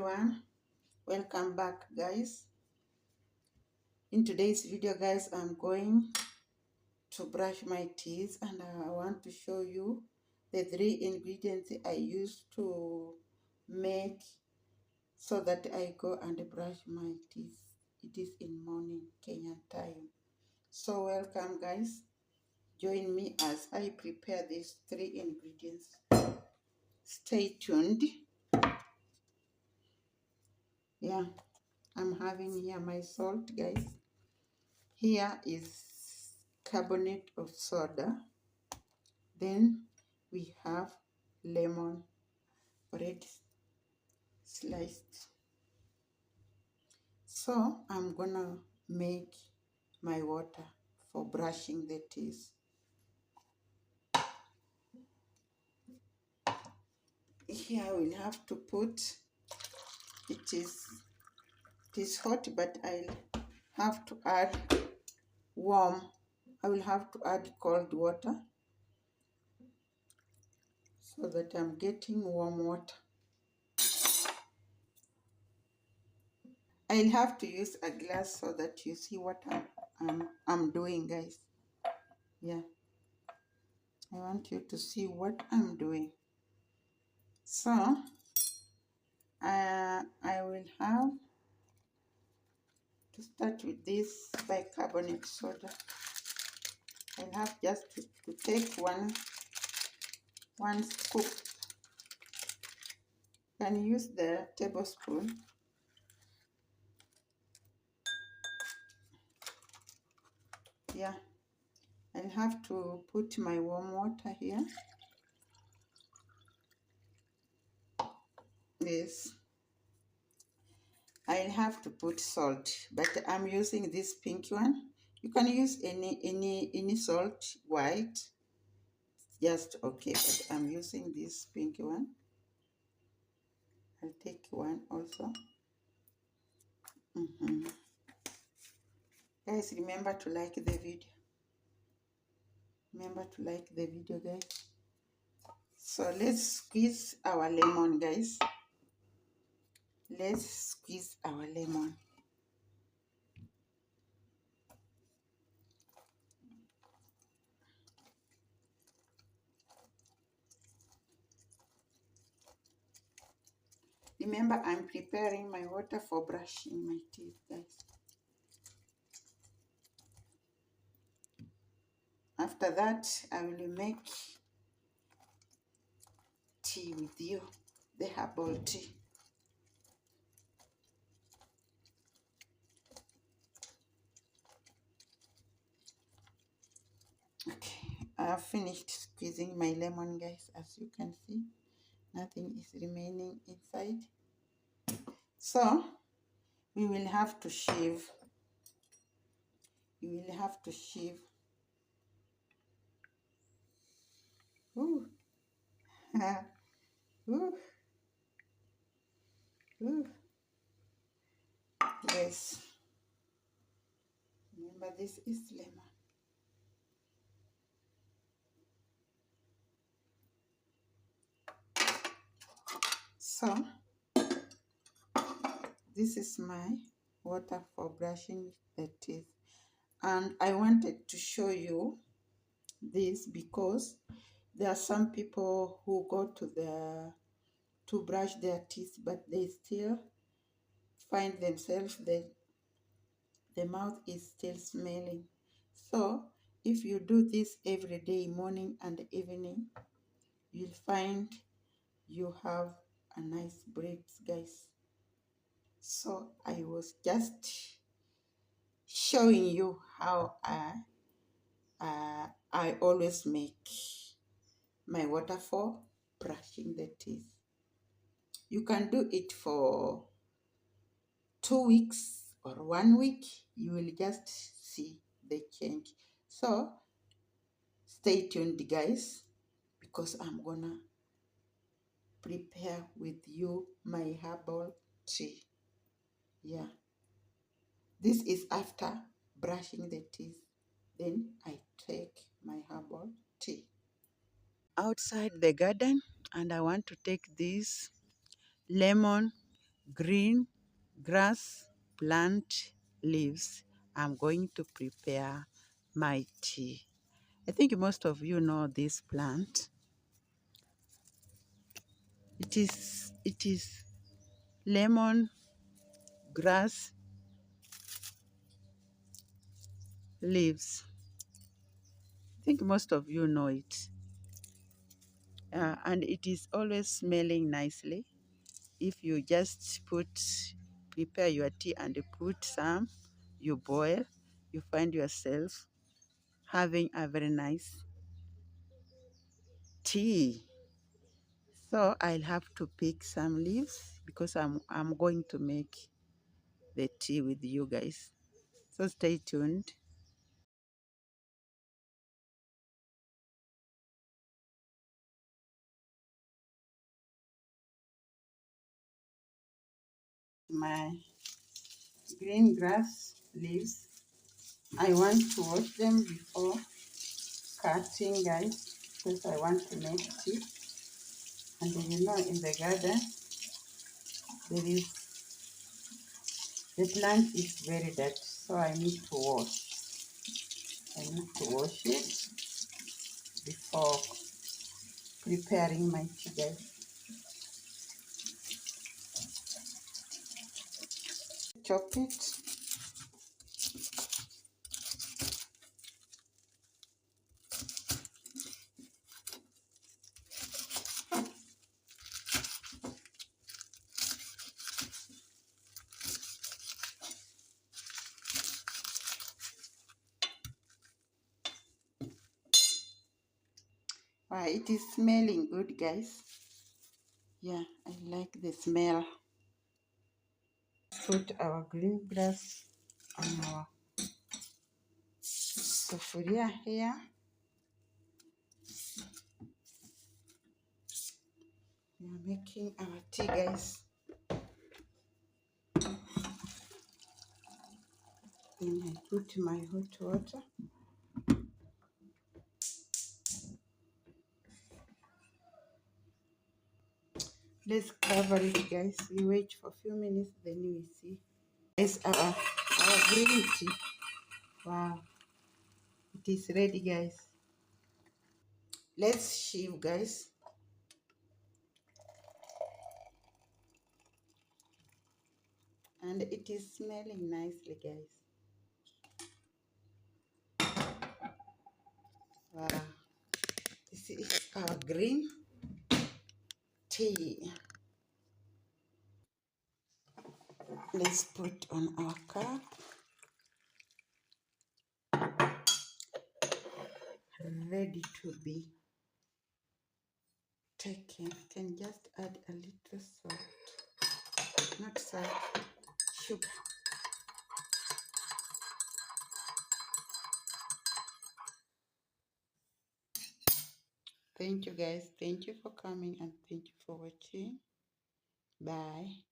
everyone, welcome back guys. In today's video guys, I'm going to brush my teeth and I want to show you the 3 ingredients I use to make so that I go and brush my teeth. It is in morning Kenyan time. So welcome guys, join me as I prepare these 3 ingredients. Stay tuned. Yeah, I'm having here my salt guys. Here is carbonate of soda. Then we have lemon, red sliced. So I'm gonna make my water for brushing the teeth. Here I will have to put, it is hot, but I'll have to add warm. I will have to add cold water so that I'm getting warm water. I'll have to use a glass so that you see what I'm doing, guys. Yeah, I want you to see what I'm doing. So I will have to start with this bicarbonate soda. I'll have just to take one scoop. You can use the tablespoon. Yeah, I'll have to put my warm water here. This. I'll have to put salt, but I'm using this pink one. You can use any salt, white, just okay, but I'm using this pink one. I'll take one also. Guys, remember to like the video. Remember to like the video, guys. So let's squeeze our lemon, guys. Let's squeeze our lemon. Remember, I'm preparing my water for brushing my teeth, guys. After that, I will make tea with you, the herbal tea. Okay, I have finished squeezing my lemon, guys. As you can see, nothing is remaining inside. So we will have to shave. You will have to shave. Ooh. Ooh. Ooh. Yes. Remember, this is lemon. So this is my water for brushing the teeth, and I wanted to show you this because there are some people who go to brush their teeth, but they still find themselves that the mouth is still smelling. So if you do this every day, morning and evening, you'll find you have a nice breath, guys. So I was just showing you how I always make my water for brushing the teeth. You can do it for 2 weeks or 1 week. You will just see the change. So stay tuned, guys, because I'm gonna prepare with you my herbal tea. Yeah, this is after brushing the teeth. Then I take my herbal tea outside the garden, and I want to take this lemon, green grass plant leaves, I'm going to prepare my tea. I think most of you know this plant. It is lemon grass leaves. I think most of you know it. And it is always smelling nicely. If you just prepare your tea and put some, you boil, you find yourself having a very nice tea. So I'll have to pick some leaves because I'm going to make the tea with you guys. So stay tuned. My green grass leaves, I want to wash them before cutting, guys, because I want to make tea. And you know, in the garden, there is the plant is very dirty, so I need to wash. I need to wash it before preparing my tea, guys. Chop it. Wow, it is smelling good, guys. Yeah, I like the smell. Put our green grass on our sufuria here. We are making our tea, guys. Then I put my hot water. Let's cover it, guys. We wait for a few minutes, then we see. It's our green tea. Wow, it is ready, guys. Let's sieve, guys. And it is smelling nicely, guys. Wow, this is our green tea. Let's put on our cup. Ready to be taken. Can just add a little salt. Not salt, sugar. Thank you, guys. Thank you for coming and thank you for watching. Bye.